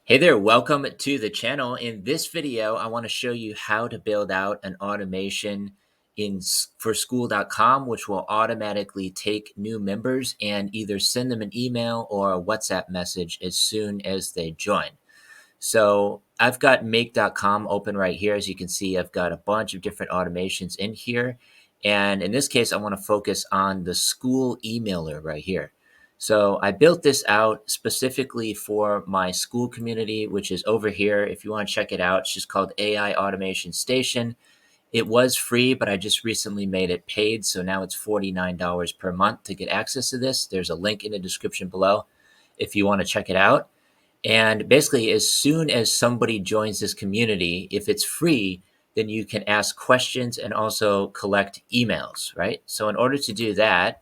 Hey there, welcome to the channel. In this video, I want to show you how to build out an automation for Skool.com, which will automatically take new members and either send them an email or a WhatsApp message as soon as they join. So I've got make.com open right here. As you can see, I've got a bunch of different automations in here. And in this case, I want to focus on the Skool emailer right here. So I built this out specifically for my Skool community, which is over here. If you want to check it out, it's just called AI Automation Station. It was free, but I just recently made it paid. So now it's $49 per month to get access to this. There's a link in the description below if you want to check it out. And basically, as soon as somebody joins this community, if it's free, then you can ask questions and also collect emails, right? So in order to do that,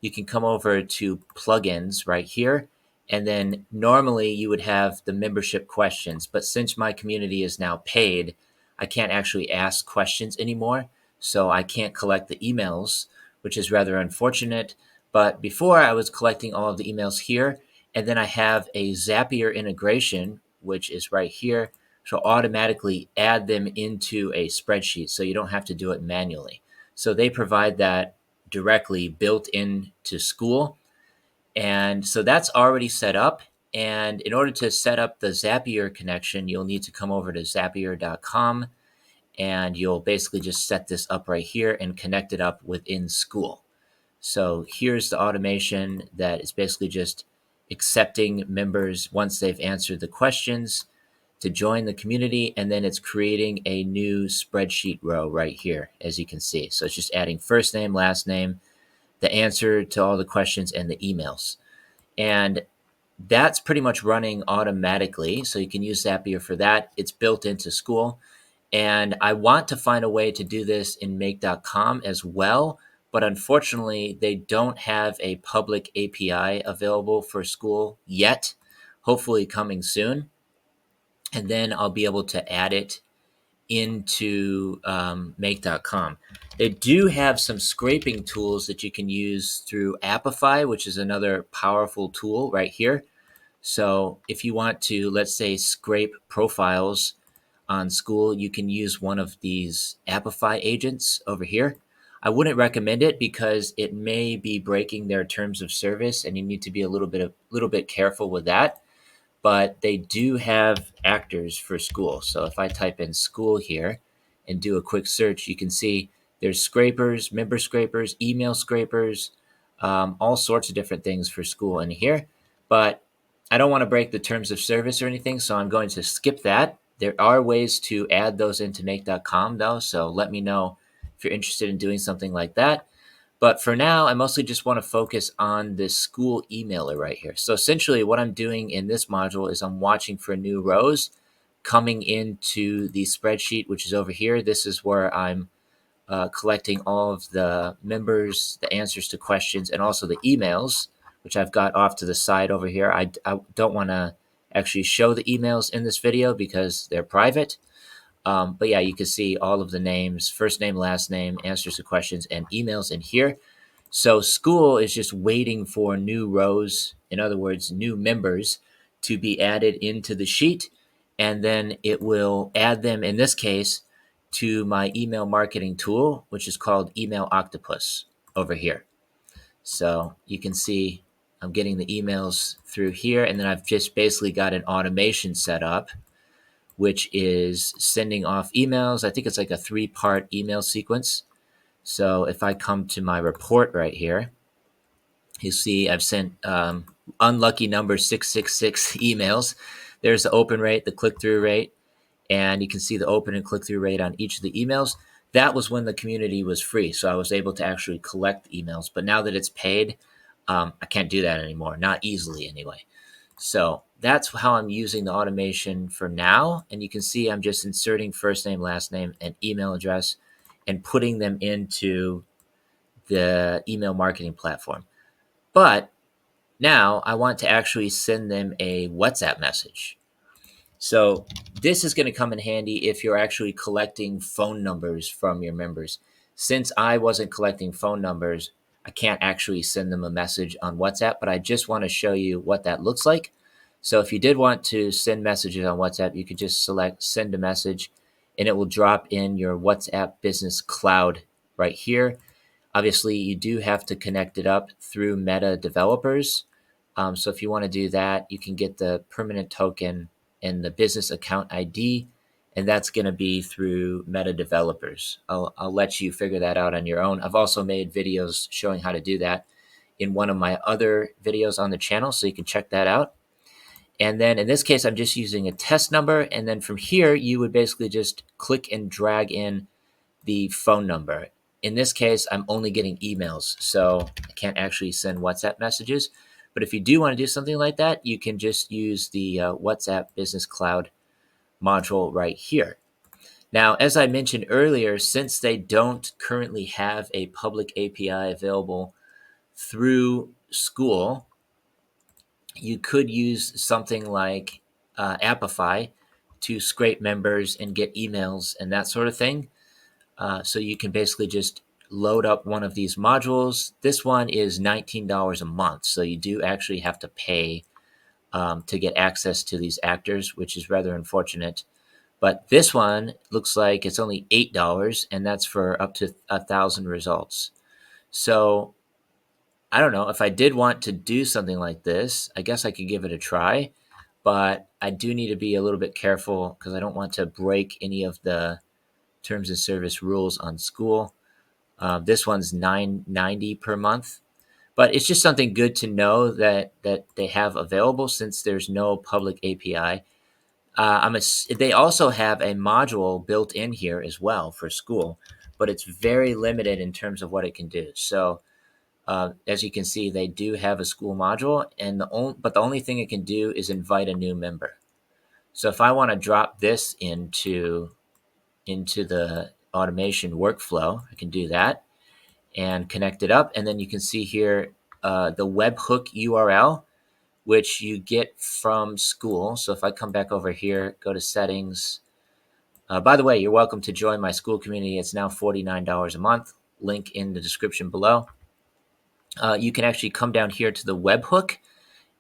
you can come over to plugins right here. And then normally you would have the membership questions. But since my community is now paid, I can't actually ask questions anymore. So I can't collect the emails, which is rather unfortunate. But before I was collecting all of the emails here. And then I have a Zapier integration, which is right here. So automatically add them into a spreadsheet so you don't have to do it manually. So they provide that directly built into Skool. And so that's already set up. And in order to set up the Zapier connection, you'll need to come over to zapier.com and you'll basically just set this up right here and connect it up within Skool. So here's the automation that is basically just accepting members once they've answered the questions to join the community, and then it's creating a new spreadsheet row right here, as you can see. So it's just adding first name, last name, the answer to all the questions, and the emails. And that's pretty much running automatically. So you can use Zapier for that. It's built into Skool. And I want to find a way to do this in make.com as well. But unfortunately, they don't have a public API available for Skool yet, hopefully coming soon. And then I'll be able to add it into make.com. They do have some scraping tools that you can use through Apify, which is another powerful tool right here. So if you want to, let's say, scrape profiles on Skool, you can use one of these Apify agents over here. I wouldn't recommend it because it may be breaking their terms of service, and you need to be a little bit careful with that. But they do have actors for Skool. So if I type in Skool here and do a quick search, you can see there's scrapers, member scrapers, email scrapers, all sorts of different things for Skool in here. But I don't want to break the terms of service or anything, so I'm going to skip that. There are ways to add those into make.com though, so let me know if you're interested in doing something like that. But for now, I mostly just want to focus on this Skool emailer right here. So essentially what I'm doing in this module is I'm watching for new rows coming into the spreadsheet, which is over here. This is where I'm collecting all of the members, the answers to questions, and also the emails, which I've got off to the side over here. I don't want to actually show the emails in this video because they're private. But yeah, you can see all of the names, first name, last name, answers to questions, and emails in here. So Skool is just waiting for new rows, in other words, new members to be added into the sheet. And then it will add them, in this case, to my email marketing tool, which is called Email Octopus over here. So you can see I'm getting the emails through here, and then I've just basically got an automation set up, which is sending off emails. I think it's like a 3-part email sequence. So if I come to my report right here, you see I've sent unlucky number 666 emails. There's the open rate, the click-through rate, and you can see the open and click-through rate on each of the emails. That was when the community was free, so I was able to actually collect emails. But now that it's paid, I can't do that anymore, not easily anyway. So that's how I'm using the automation for now. And you can see I'm just inserting first name, last name, and email address and putting them into the email marketing platform. But now I want to actually send them a WhatsApp message. So this is going to come in handy if you're actually collecting phone numbers from your members. Since I wasn't collecting phone numbers, I can't actually send them a message on WhatsApp, but I just want to show you what that looks like. So if you did want to send messages on WhatsApp, you could just select send a message and it will drop in your WhatsApp Business Cloud right here. Obviously, you do have to connect it up through Meta developers. So if you want to do that, you can get the permanent token and the business account ID, and that's going to be through Meta developers. I'll let you figure that out on your own. I've also made videos showing how to do that in one of my other videos on the channel, so you can check that out. And then in this case, I'm just using a test number. And then from here, you would basically just click and drag in the phone number. In this case, I'm only getting emails, so I can't actually send WhatsApp messages. But if you do want to do something like that, you can just use the WhatsApp Business Cloud module right here. Now, as I mentioned earlier, since they don't currently have a public API available through Skool, you could use something like Apify to scrape members and get emails and that sort of thing. So you can basically just load up one of these modules. This one is $19 a month, so you do actually have to pay to get access to these actors, which is rather unfortunate. But this one looks like it's only $8, and that's for up to 1,000 results. So I don't know if I did want to do something like this. I guess I could give it a try, but I do need to be a little bit careful because I don't want to break any of the terms of service rules on Skool. This one's $9.90 per month, but it's just something good to know that they have available since there's no public API. They also have a module built in here as well for Skool, but it's very limited in terms of what it can do. So as you can see, they do have a Skool module, and the only thing it can do is invite a new member. So if I want to drop this into the automation workflow, I can do that and connect it up. And then you can see here the webhook URL, which you get from Skool. So if I come back over here, go to settings. By the way, you're welcome to join my Skool community. It's now $49 a month. Link in the description below. You can actually come down here to the webhook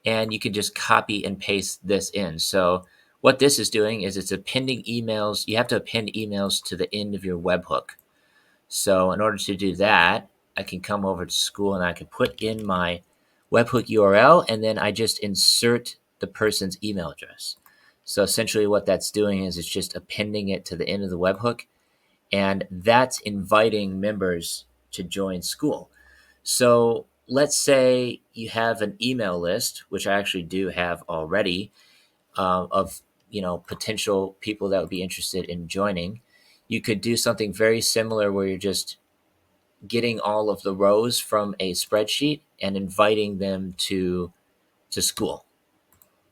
and you can just copy and paste this in. So what this is doing is it's appending emails. You have to append emails to the end of your webhook. So in order to do that, I can come over to Skool and I can put in my webhook URL and then I just insert the person's email address. So essentially what that's doing is it's just appending it to the end of the webhook, and that's inviting members to join Skool. So let's say you have an email list, which I actually do have already, of potential people that would be interested in joining. You could do something very similar where you're just getting all of the rows from a spreadsheet and inviting them to Skool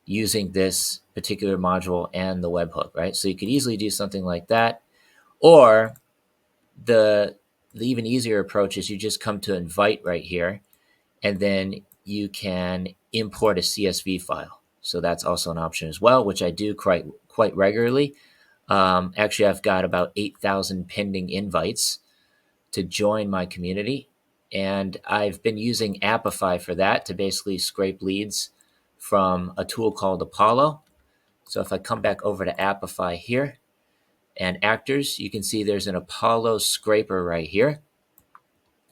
using this particular module and the webhook, right? So you could easily do something like that. Or the even easier approach is you just come to invite right here, and then you can import a CSV file. So that's also an option as well, which I do quite regularly. Actually, I've got about 8,000 pending invites to join my community, and I've been using Apify for that to basically scrape leads from a tool called Apollo. So if I come back over to Apify here and actors, you can see there's an Apollo scraper right here,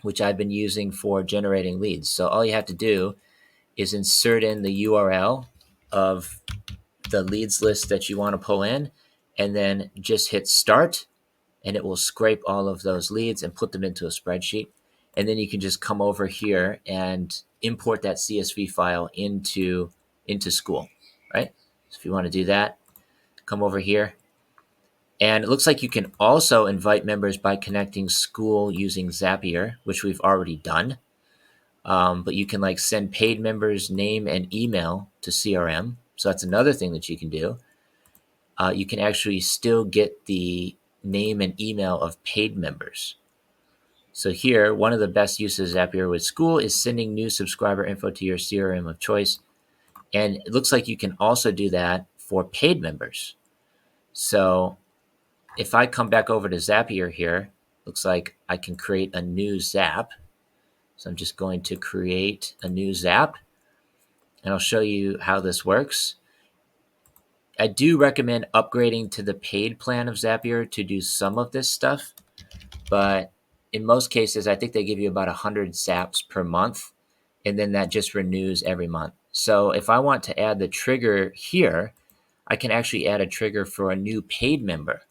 which I've been using for generating leads. So all you have to do is insert in the URL of the leads list that you want to pull in, and then just hit start, and it will scrape all of those leads and put them into a spreadsheet. And then you can just come over here and import that CSV file into Skool, right? So if you want to do that, come over here. And it looks like you can also invite members by connecting Skool using Zapier, which we've already done. But you can send paid members' name and email to CRM. So that's another thing that you can do. You can actually still get the name and email of paid members. So here, one of the best uses of Zapier with Skool is sending new subscriber info to your CRM of choice. And it looks like you can also do that for paid members. So if I come back over to Zapier here, looks like I can create a new Zap. So I'm just going to create a new Zap, and I'll show you how this works. I do recommend upgrading to the paid plan of Zapier to do some of this stuff, but in most cases, I think they give you about 100 zaps per month, and then that just renews every month. So if I want to add the trigger here, I can actually add a trigger for a new paid member,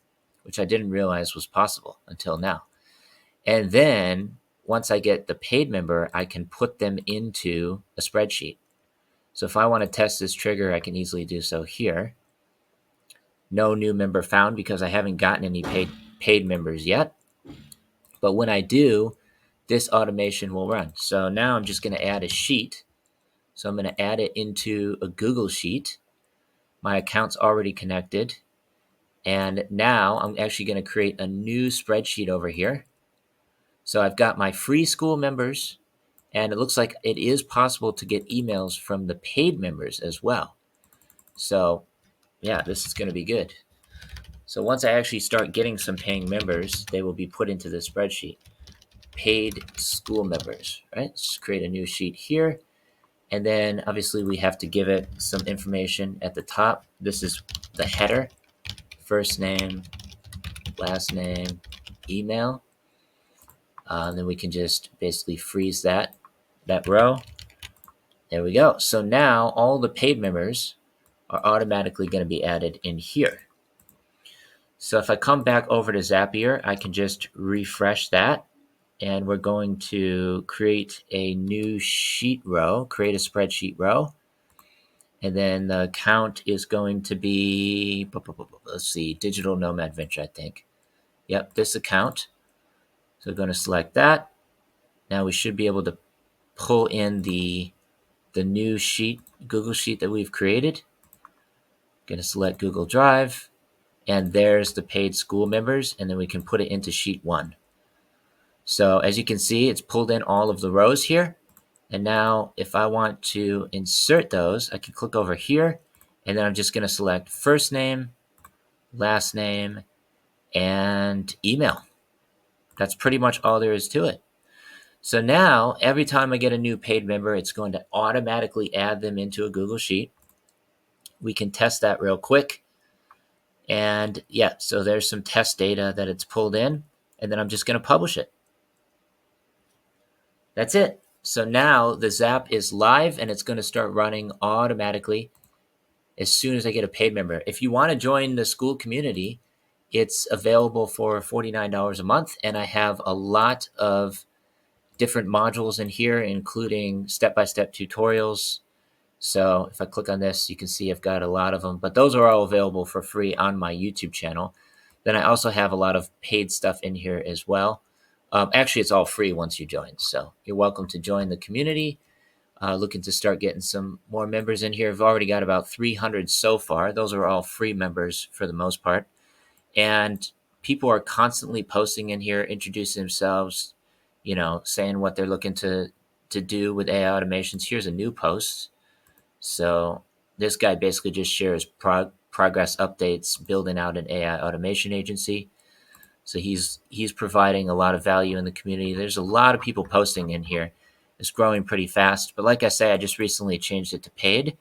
which I didn't realize was possible until now. And then once I get the paid member, I can put them into a spreadsheet. So if I want to test this trigger, I can easily do so here. No new member found because I haven't gotten any paid members yet. But when I do, this automation will run. So now I'm just going to add a sheet. So I'm going to add it into a Google Sheet. My account's already connected. And now I'm actually going to create a new spreadsheet over here. So I've got my free school members, and it looks like it is possible to get emails from the paid members as well. So yeah, this is going to be good. So once I actually start getting some paying members, they will be put into the spreadsheet. Paid school members, right? Let's create a new sheet here. And then obviously we have to give it some information at the top. This is the header, first name, last name, email. Then we can just basically freeze that row. There we go. So now all the paid members are automatically going to be added in here. So if I come back over to Zapier, I can just refresh that. And we're going to create a new sheet row, create a spreadsheet row. And then the account is going to be, let's see, Digital Nomad Venture, I think. Yep, this account. So we're going to select that. Now we should be able to pull in the new sheet, Google Sheet that we've created. Going to select Google Drive. And there's the paid school members. And then we can put it into sheet 1. So as you can see, it's pulled in all of the rows here. And now if I want to insert those, I can click over here. And then I'm just going to select first name, last name, and email. That's pretty much all there is to it. So now every time I get a new paid member, it's going to automatically add them into a Google Sheet. We can test that real quick. And yeah, so there's some test data that it's pulled in. And then I'm just going to publish it. That's it. So now the Zap is live and it's going to start running automatically as soon as I get a paid member. If you want to join the Skool community, it's available for $49 a month. And I have a lot of different modules in here, including step-by-step tutorials. So if I click on this, you can see I've got a lot of them, but those are all available for free on my YouTube channel. Then I also have a lot of paid stuff in here as well. Actually, it's all free once you join. So you're welcome to join the community. Looking to start getting some more members in here. I've already got about 300 so far. Those are all free members for the most part. And people are constantly posting in here, introducing themselves, you know, saying what they're looking to do with AI automations. Here's a new post. So this guy basically just shares progress updates, building out an AI automation agency. So he's providing a lot of value in the community. There's a lot of people posting in here. It's growing pretty fast. But like I say, I just recently changed it to paid.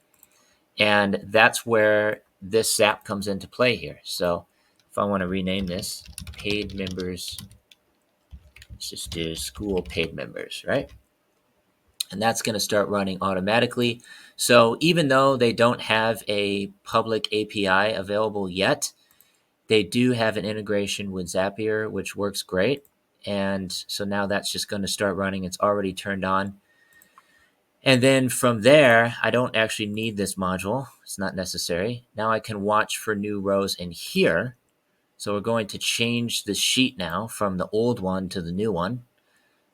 And that's where this Zap comes into play here. So if I want to rename this, paid members, let's just do Skool paid members, right? And that's going to start running automatically. So even though they don't have a public API available yet, they do have an integration with Zapier, which works great. And so now that's just going to start running. It's already turned on. And then from there, I don't actually need this module. It's not necessary. Now I can watch for new rows in here. So we're going to change the sheet now from the old one to the new one.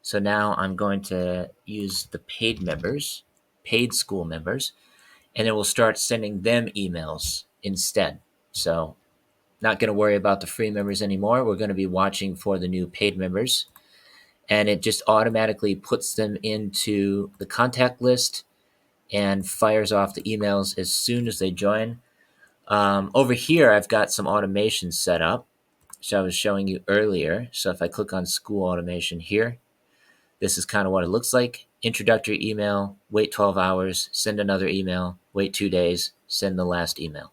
So now I'm going to use the paid members, paid school members, and then we'll start sending them emails instead. So not going to worry about the free members anymore. We're going to be watching for the new paid members. And it just automatically puts them into the contact list and fires off the emails as soon as they join. Over here, I've got some automation set up, which I was showing you earlier. So if I click on Skool automation here, this is kind of what it looks like. Introductory email, wait 12 hours, send another email, wait 2 days, send the last email.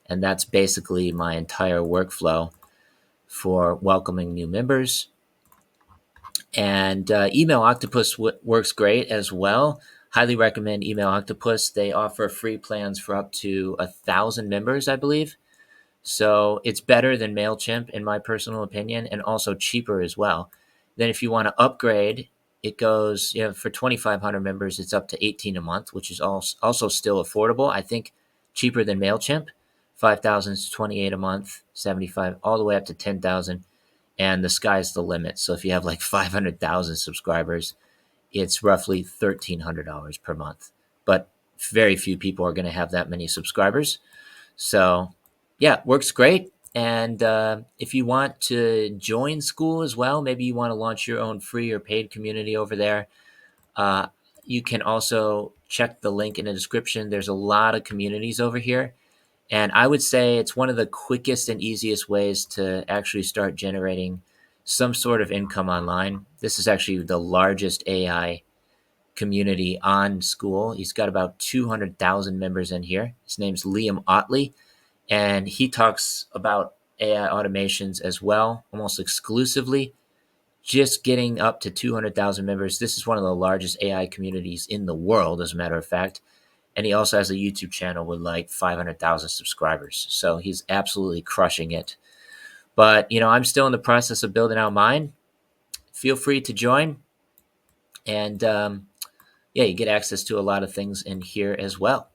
And that's basically my entire workflow for welcoming new members. And Email Octopus works great as well. Highly recommend Email Octopus. They offer free plans for up to 1,000 members, I believe. So it's better than MailChimp, in my personal opinion, and also cheaper as well. Then if you want to upgrade, it goes, for 2,500 members, it's up to 18 a month, which is also still affordable. I think cheaper than MailChimp. 5,000 is 28 a month, 75, all the way up to 10,000. And the sky's the limit. So if you have like 500,000 subscribers, it's roughly $1,300 per month. But very few people are going to have that many subscribers. So yeah, works great. And if you want to join Skool as well, maybe you want to launch your own free or paid community over there, you can also check the link in the description. There's a lot of communities over here. And I would say it's one of the quickest and easiest ways to actually start generating some sort of income online. This is actually the largest AI community on Skool. He's got about 200,000 members in here. His name's Liam Otley, and he talks about AI automations as well, almost exclusively. Just getting up to 200,000 members. This is one of the largest AI communities in the world, as a matter of fact. And he also has a YouTube channel with like 500,000 subscribers. So he's absolutely crushing it. But, I'm still in the process of building out mine. Feel free to join. And you get access to a lot of things in here as well.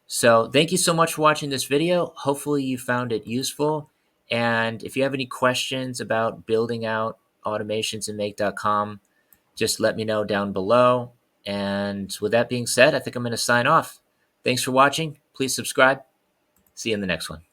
So thank you so much for watching this video. Hopefully you found it useful. And if you have any questions about building out automations in make.com, just let me know down below. And with that being said, I think I'm going to sign off. Thanks for watching. Please subscribe. See you in the next one.